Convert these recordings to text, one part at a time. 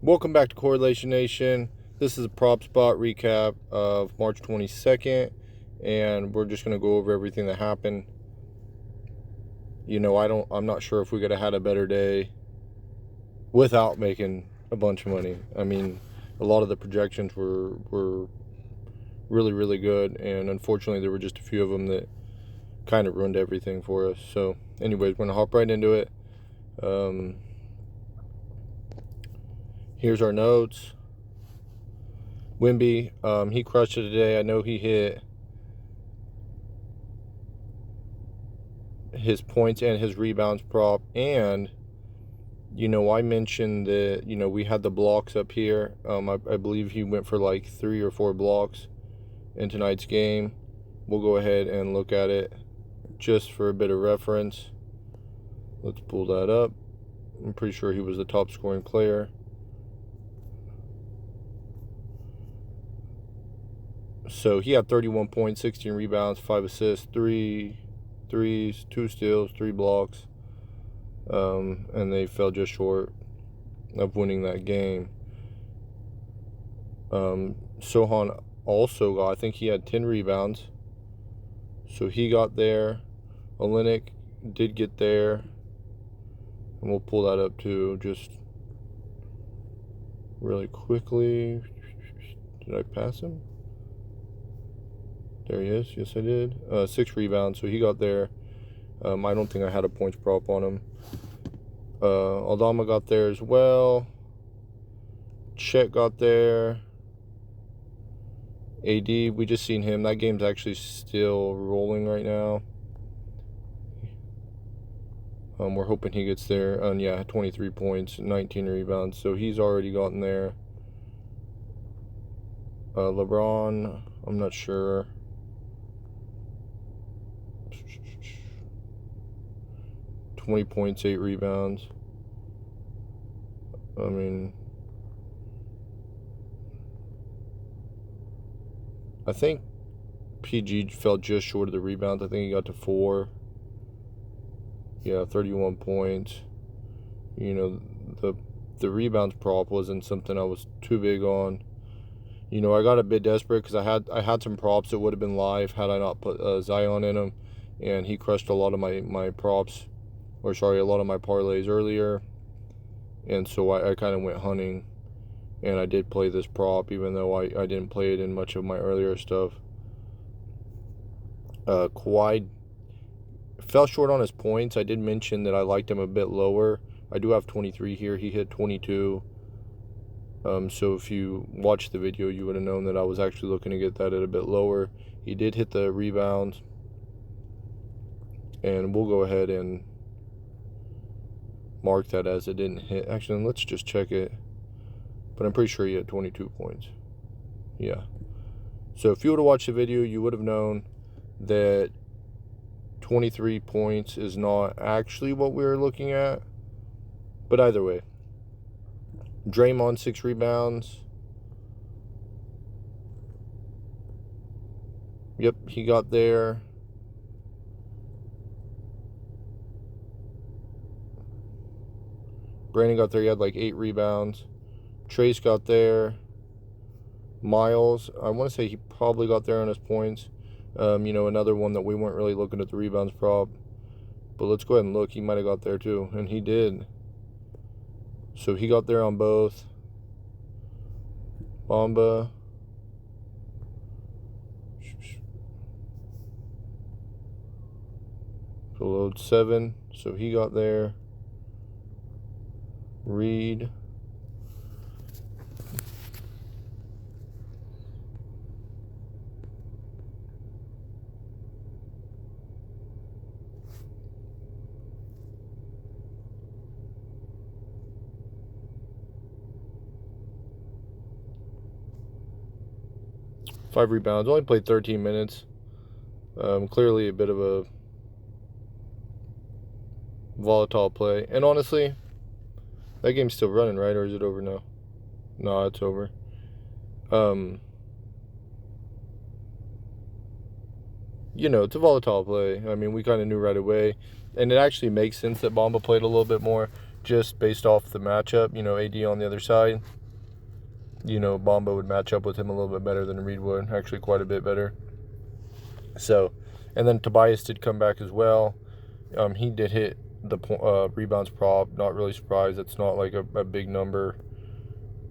Welcome back to Correlation Nation. This is a PropSpot recap of March 22nd, and we're just going to go over everything that happened. You know, I'm not sure if we could have had a better day without making a bunch of money. I mean, a lot of the projections were really, really good, and unfortunately there were just a few of them that kind of ruined everything for us. So anyways, we're going to hop right into it. Here's our notes. Wimby, he crushed it today. I know he hit his points and his rebounds prop. And, you know, I mentioned that, you know, we had the blocks up here. I believe he went for like 3 or 4 blocks in tonight's game. We'll go ahead and look at it just for a bit of reference. Let's pull that up. I'm pretty sure he was the top scoring player. So he had 31 points, 16 rebounds, 5 assists, 3 threes, 2 steals, 3 blocks. And they fell just short of winning that game. Sohan also got, I think he had 10 rebounds. So he got there. Olenek did get there. And we'll pull that up too, just really quickly. Did I pass him? There he is. Yes, I did. 6 rebounds, so he got there. I don't think I had a points prop on him. Aldama got there as well. Chet got there. AD, we just seen him. That game's actually still rolling right now. We're hoping he gets there. And yeah, 23 points, 19 rebounds. So he's already gotten there. LeBron, I'm not sure. 20 points, 8 rebounds. I mean, I think PG fell just short of the rebounds. I think he got to 4. Yeah, 31 points. You know, the rebounds prop wasn't something I was too big on. You know, I got a bit desperate because I had some props that would have been live had I not put Zion in them, and he crushed a lot of my props, or sorry, a lot of my parlays earlier, and so I kind of went hunting, and I did play this prop even though I didn't play it in much of my earlier stuff. Kawhi fell short on his points. I did mention that I liked him a bit lower. I do have 23 here. He hit 22. So if you watched the video, you would have known that I was actually looking to get that at a bit lower. He did hit the rebounds. And we'll go ahead and mark that as it didn't hit. Actually, let's just check it. But I'm pretty sure he had 22 points. Yeah. So if you would have watched the video, you would have known that 23 points is not actually what we were looking at. But either way. Draymond, 6 rebounds. Yep, he got there. Brandon got there. He had like 8 rebounds. Trace got there. Miles, I want to say he probably got there on his points. You know, another one that we weren't really looking at the rebounds prop. But let's go ahead and look. He might have got there too. And he did. So he got there on both. Bamba. Load 7. So he got there. Reed. Five rebounds. Only played 13 minutes. Clearly a bit of a volatile play. And honestly, that game's still running, right? Or is it over now? No, it's over. You know, it's a volatile play. I mean, we kind of knew right away. And it actually makes sense that Bamba played a little bit more just based off the matchup. You know, AD on the other side. You know, Bamba would match up with him a little bit better than Reed would. Actually, quite a bit better. So, and then Tobias did come back as well. He did hit the rebounds prop. Not really surprised. It's not like a big number,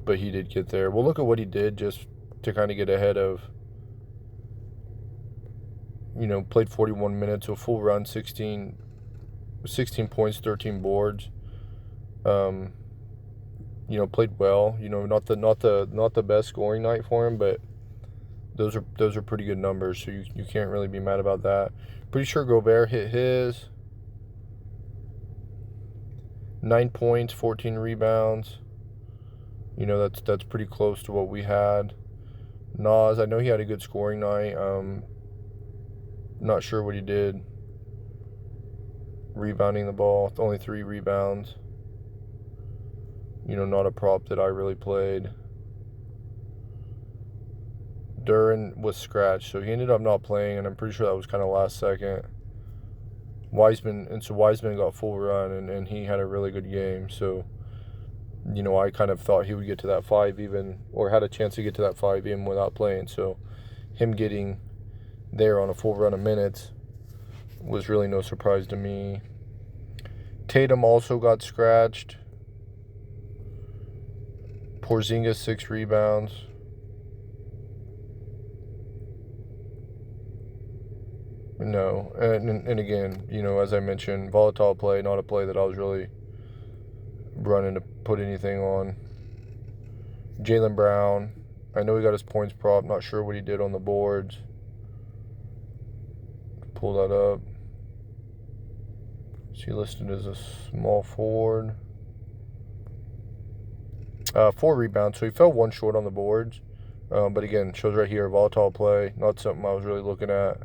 but he did get there. We'll look at what he did just to kind of get ahead of, you know, played 41 minutes, a full run, 16 points, 13 boards. You know, played well. You know, not the best scoring night for him, but those are pretty good numbers, so you can't really be mad about that. Pretty sure Gobert hit his 9 points, 14 rebounds. You know, that's pretty close to what we had. Nas, I know he had a good scoring night. Not sure what he did. Rebounding the ball, only 3 rebounds. You know, not a prop that I really played. Duran was scratched, so he ended up not playing, and I'm pretty sure that was kind of last second. Wiseman got full run, and he had a really good game. So, you know, I kind of thought he would get to that 5 even, or had a chance to get to that 5 even without playing. So, him getting there on a full run of minutes was really no surprise to me. Tatum also got scratched. Porzingis 6 rebounds. No, and again, you know, as I mentioned, volatile play, not a play that I was really running to put anything on. Jaylen Brown, I know he got his points prop, not sure what he did on the boards. Pull that up. Is he listed as a small forward? 4 rebounds, so he fell 1 short on the boards. But again, shows right here, volatile play, not something I was really looking at.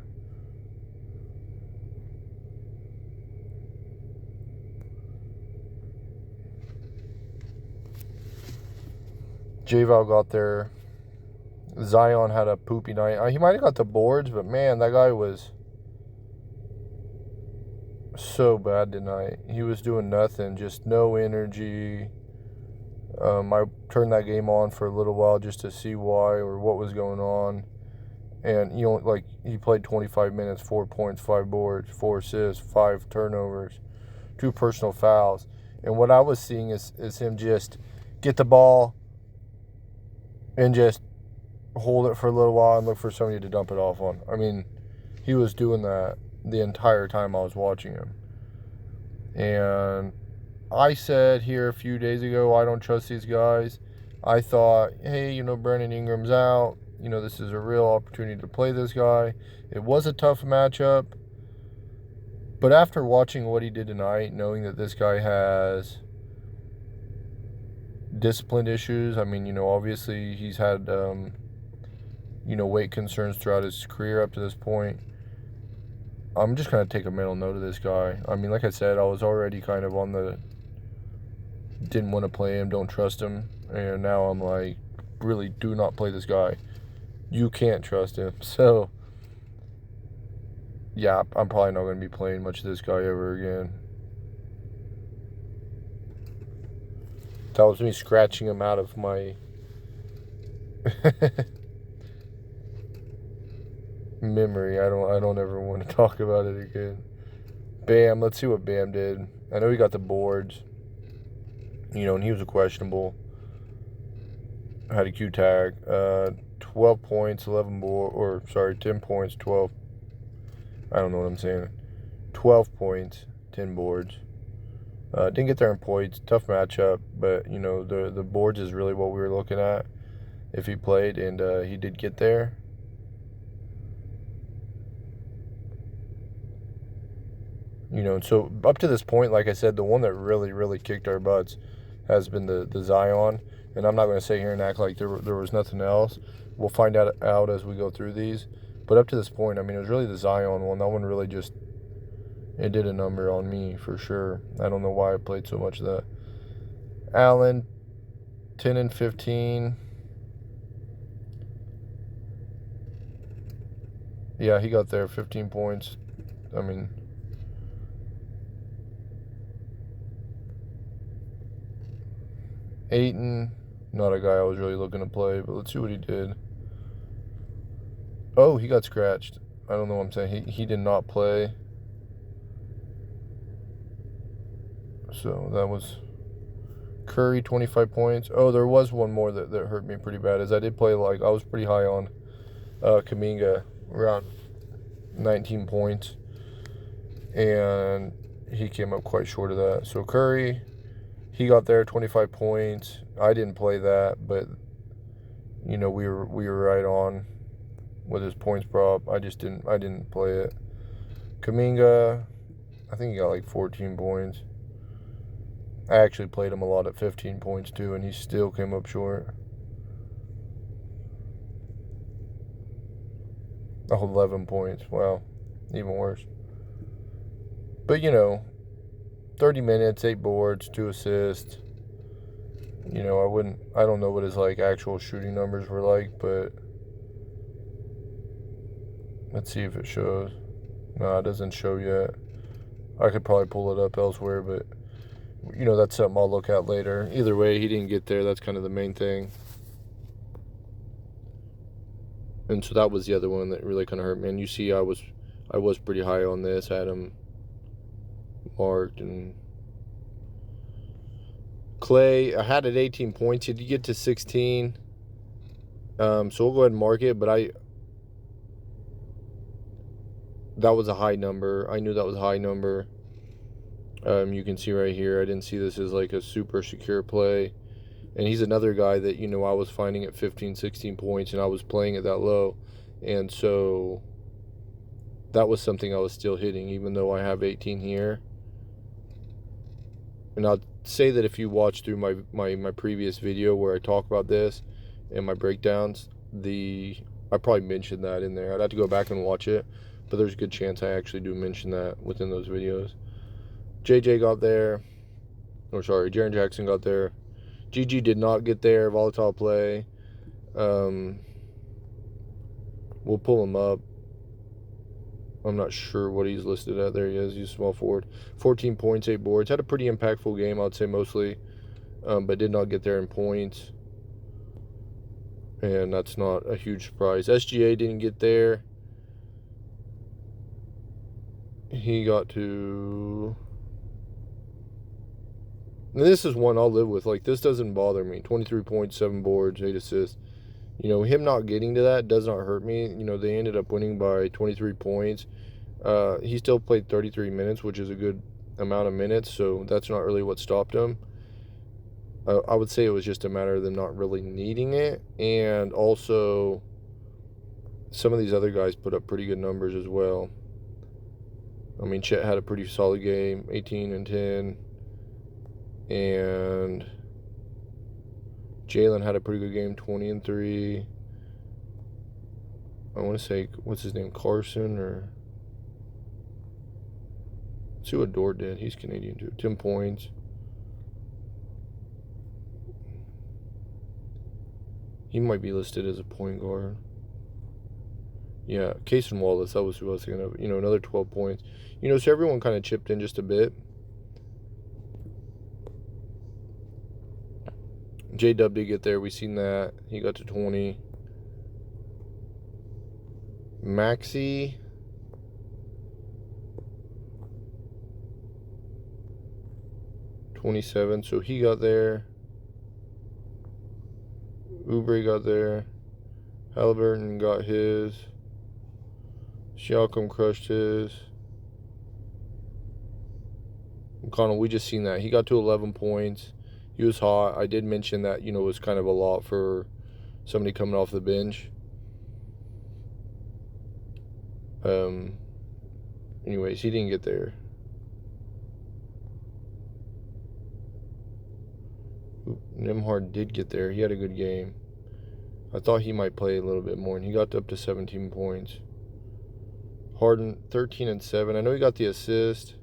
J-Val got there. Zion had a poopy night. He might have got the boards, but man, that guy was so bad tonight. He was doing nothing, just no energy. I turned that game on for a little while just to see why or what was going on. And, you know, like, he played 25 minutes, 4 points, 5 boards, 4 assists, 5 turnovers, 2 personal fouls. And what I was seeing is him just get the ball and just hold it for a little while and look for somebody to dump it off on. I mean, he was doing that the entire time I was watching him. And I said here a few days ago, I don't trust these guys. I thought, hey, you know, Brandon Ingram's out. You know, this is a real opportunity to play this guy. It was a tough matchup. But after watching what he did tonight, knowing that this guy has discipline issues, I mean, you know, obviously he's had, you know, weight concerns throughout his career up to this point. I'm just going to take a mental note of this guy. I mean, like I said, I was already kind of on the didn't want to play him, don't trust him. And now I'm like, really do not play this guy. You can't trust him. So, yeah, I'm probably not going to be playing much of this guy ever again. That was me scratching him out of my memory. I don't ever want to talk about it again. Bam, let's see what Bam did. I know he got the boards. You know, and he was a questionable. Had a Q tag. 12 points, 10 points, 12. I don't know what I'm saying. 12 points, 10 boards. Didn't get there in points. Tough matchup, but, you know, the boards is really what we were looking at if he played, and he did get there. You know, so up to this point, like I said, the one that really, really kicked our butts has been the Zion. And I'm not going to sit here and act like there was nothing else. We'll find out as we go through these. But up to this point, I mean, it was really the Zion one. That one really just, it did a number on me for sure. I don't know why I played so much of that. Allen, 10 and 15. Yeah, he got there, 15 points. I mean, Ayton, not a guy I was really looking to play, but let's see what he did. Oh, he got scratched. I don't know what I'm saying. He did not play. So that was Curry, 25 points. Oh, there was one more that hurt me pretty bad. As I did play, like, I was pretty high on Kuminga, around 19 points. And he came up quite short of that. So Curry, he got there, 25 points. I didn't play that, but, you know, we were right on with his points prop. I didn't play it. Kuminga, I think he got like 14 points. I actually played him a lot at 15 points too, and he still came up short. Oh, 11 points. Wow, even worse. But, you know, 30 minutes, 8 boards, 2 assists. You know, I don't know what his like actual shooting numbers were like, but let's see if it shows. No, it doesn't show yet. I could probably pull it up elsewhere, but, you know, that's something I'll look at later. Either way, he didn't get there. That's kind of the main thing. And so that was the other one that really kind of hurt me. And you see, I was pretty high on this. I had him marked. And Clay, I had it 18 points. He did get to 16. So we'll go ahead and mark it. But that was a high number. I knew that was a high number. You can see right here, I didn't see this as like a super secure play. And he's another guy that, you know, I was finding at 15, 16 points, and I was playing it that low. And so that was something I was still hitting, even though I have 18 here. And I'll say that if you watch through my previous video where I talk about this and my breakdowns, I probably mentioned that in there. I'd have to go back and watch it, but there's a good chance I actually do mention that within those videos. JJ got there. Or sorry, Jaren Jackson got there. GG did not get there. Volatile play. We'll pull him up. I'm not sure what he's listed at. There he is. He's small forward. 14 points, 8 boards. Had a pretty impactful game, I'd say mostly. But did not get there in points. And that's not a huge surprise. SGA didn't get there. He got to... And this is one I'll live with. Like, this doesn't bother me. 23 points, 7 boards, 8 assists. You know, him not getting to that does not hurt me. You know, they ended up winning by 23 points. He still played 33 minutes, which is a good amount of minutes, so that's not really what stopped him. I would say it was just a matter of them not really needing it. And also, some of these other guys put up pretty good numbers as well. I mean, Chet had a pretty solid game, 18 and 10. And Jalen had a pretty good game, 20 and 3. I want to say, what's his name, Carson, or... Let's see what Dort did. He's Canadian too. 10 points. He might be listed as a point guard. Yeah, Casey Wallace, that was who I was thinking of. You know, another 12 points. You know, so everyone kind of chipped in just a bit. J-Dub did get there. We seen that. He got to 20. Maxey. $27. So he got there. Oubre got there. Halliburton got his. Siakam crushed his. McConnell, we just seen that. He got to 11 points. He was hot. I did mention that, you know, it was kind of a lot for somebody coming off the bench. Anyways, he didn't get there. Nembhard did get there. He had a good game. I thought he might play a little bit more, and he got up to 17 points. Harden, 13 and 7. I know he got the assist.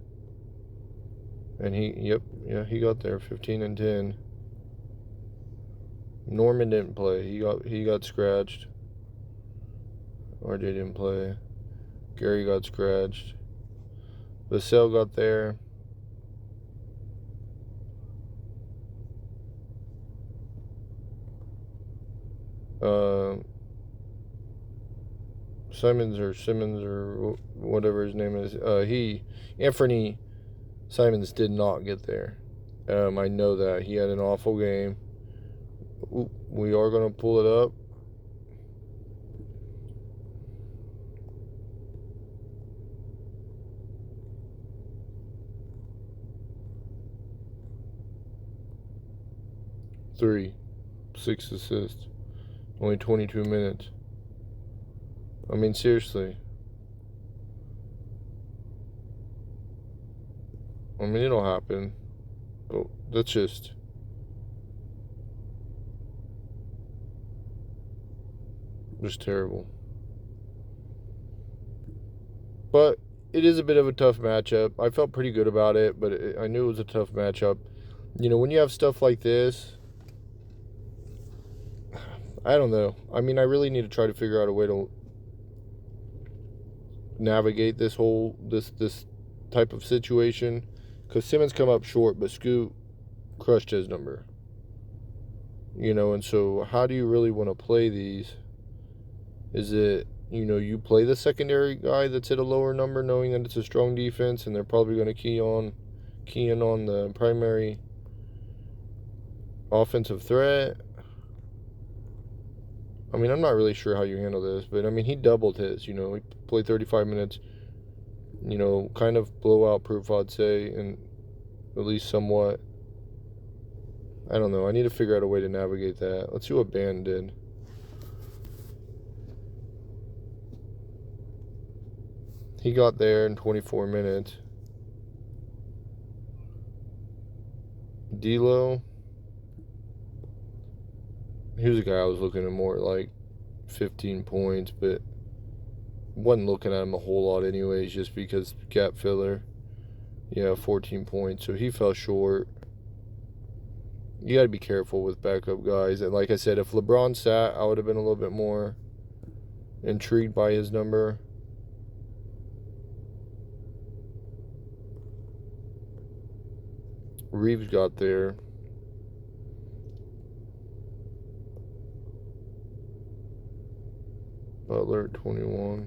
And he got there, 15 and 10. Norman didn't play. He got scratched. RJ didn't play. Gary got scratched. Vassell got there. Simmons or whatever his name is. Anthony Simons did not get there. I know that he had an awful game. Ooh, we are going to pull it up. Three, 6 assists, only 22 minutes. I mean, seriously. I mean, it'll happen, but that's just terrible. But it is a bit of a tough matchup. I felt pretty good about it, but I knew it was a tough matchup. You know, when you have stuff like this, I don't know. I mean, I really need to try to figure out a way to navigate this type of situation, because Simmons come up short, but Scoot crushed his number. You know, and so how do you really want to play these? Is it, you know, you play the secondary guy that's at a lower number knowing that it's a strong defense and they're probably going to key in on the primary offensive threat? I mean, I'm not really sure how you handle this, but I mean, he doubled his. You know, he played 35 minutes, you know, kind of blowout proof, I'd say, and at least somewhat. I don't know. I need to figure out a way to navigate that. Let's see what Band did. He got there in 24 minutes. D'Lo, he was a guy I was looking at more like 15 points, but wasn't looking at him a whole lot anyways, just because gap filler. Yeah, 14 points, so he fell short. You got to be careful with backup guys. And like I said, if LeBron sat, I would have been a little bit more intrigued by his number. Reeves got there. Butler at 21.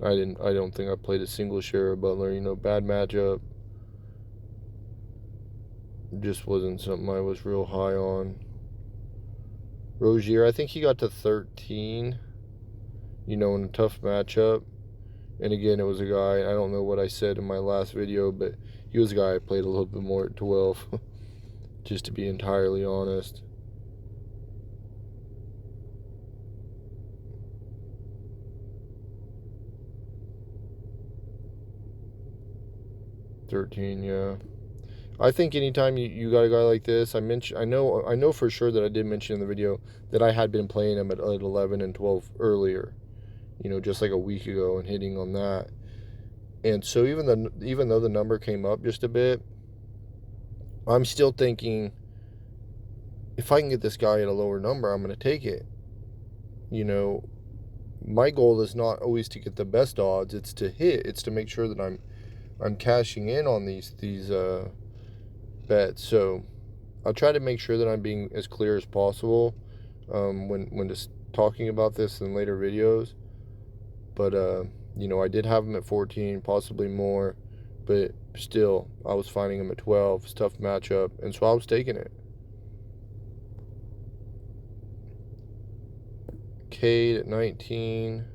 I don't think I played a single share of Butler. You know, bad matchup. Just wasn't something I was real high on. Rozier, I think he got to 13. You know, in a tough matchup. And again, it was a guy, I don't know what I said in my last video, but he was a guy I played a little bit more at 12. Just to be entirely honest. Yeah. I think anytime you got a guy like this, I know for sure that I did mention in the video that I had been playing him at 11 and 12 earlier, you know, just like a week ago, and hitting on that. And so even though the number came up just a bit, I'm still thinking, if I can get this guy at a lower number, I'm going to take it. You know, my goal is not always to get the best odds; it's to hit. It's to make sure that I'm cashing in on these bets. So I'll try to make sure that I'm being as clear as possible when just talking about this in later videos. But you know, I did have him at 14, possibly more, but still, I was finding him at 12. It's a tough matchup, and so I was taking it. Cade at 19.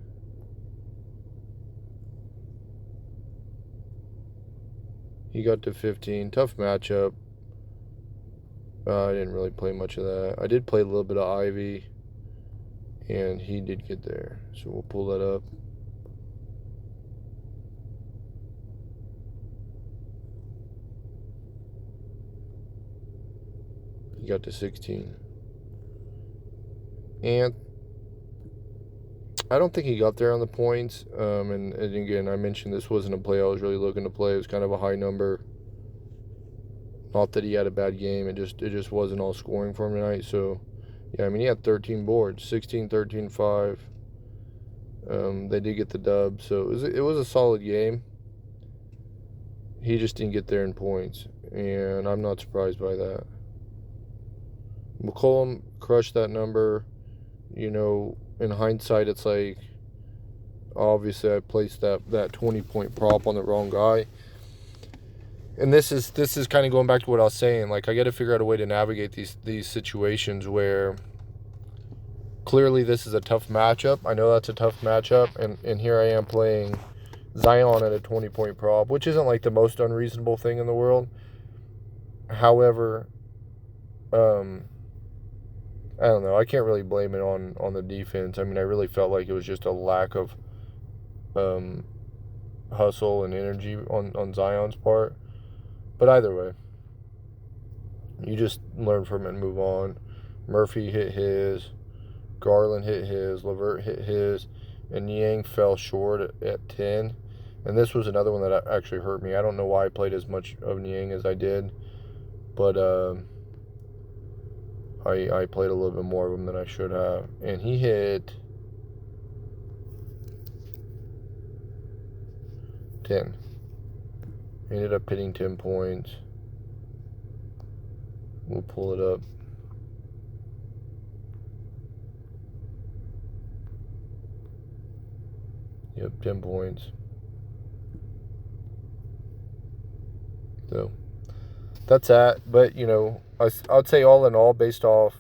He got to 15. Tough matchup. I didn't really play much of that. I did play a little bit of Ivy, and he did get there. So we'll pull that up. He got to 16. And I don't think he got there on the points. And again, I mentioned this wasn't a play I was really looking to play. It was kind of a high number. Not that he had a bad game. It just wasn't all scoring for him tonight. So, yeah, I mean, he had 13 boards, 16, 13, 5. They did get the dub. So it was a solid game. he just didn't get there in points, and I'm not surprised by that. McCollum crushed that number. You know, in hindsight, it's like, obviously I placed that 20-point prop on the wrong guy. And this is kind of going back to what I was saying. Like, I got to figure out a way to navigate these situations where clearly this is a tough matchup. I know that's a tough matchup, and here I am playing Zion at a 20-point prop, which isn't like the most unreasonable thing in the world. However, I don't know. I can't really blame it on the defense. I mean, I really felt like it was just a lack of hustle and energy on Zion's part. But either way, you just learn from it and move on. Murphy hit his, Garland hit his, Levert hit his, and Niang fell short at 10. And this was another one that actually hurt me. I don't know why I played as much of Niang as I did, but I played a little bit more of him than I should have. And he hit 10. He ended up hitting 10 points. We'll pull it up. Yep, 10 points. So that's that. But, you know, I'd say all in all, based off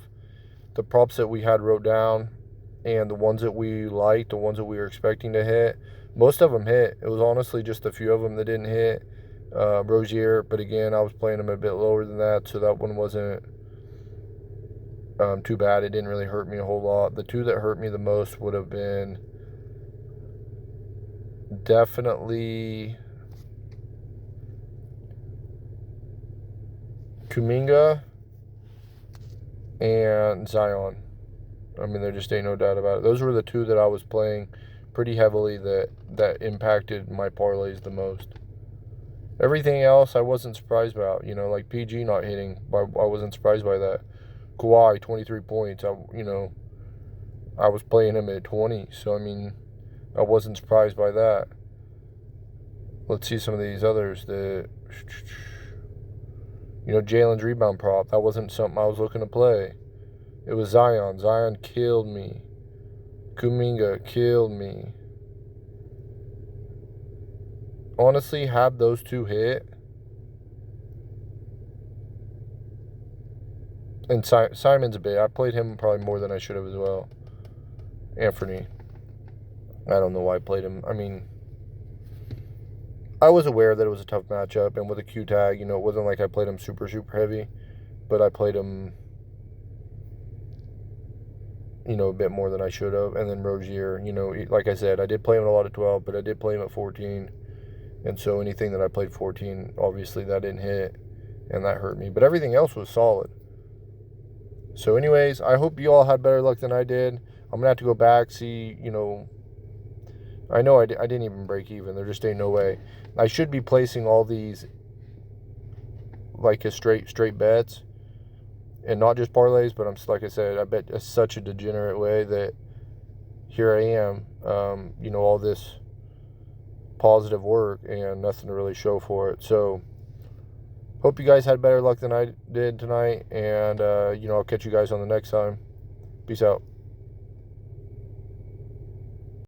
the props that we had wrote down and the ones that we liked, the ones that we were expecting to hit, most of them hit. It was honestly just a few of them that didn't hit. Rozier, but again, I was playing him a bit lower than that, so that one wasn't too bad. It didn't really hurt me a whole lot. The two that hurt me the most would have been definitely Kuminga and Zion. I mean, there just ain't no doubt about it. Those were the two that I was playing pretty heavily that impacted my parlays the most. Everything else I wasn't surprised about. You know, like PG not hitting, I wasn't surprised by that. Kawhi, 23 points. I was playing him at 20, so I mean, I wasn't surprised by that. Let's see some of these others. Jalen's rebound prop. That wasn't something I was looking to play. It was Zion. Zion killed me. Kuminga killed me. Honestly, had those two hit, and Simon's a bit. I played him probably more than I should have as well. Anthony. I don't know why I played him. I mean, I was aware that it was a tough matchup, and with a Q tag, it wasn't like I played him super, super heavy, but I played him, a bit more than I should have. And then Rozier, like I said, I did play him a lot of 12, but I did play him at 14. And so anything that I played 14, obviously that didn't hit, and that hurt me. But everything else was solid. So anyways, I hope you all had better luck than I did. I'm going to have to go back, see, I know I didn't even break even. There just ain't no way. I should be placing all these like a straight bets and not just parlays, but like I said, I bet it's such a degenerate way that here I am, all this positive work and nothing to really show for it. So hope you guys had better luck than I did tonight, and I'll catch you guys on the next time. Peace out.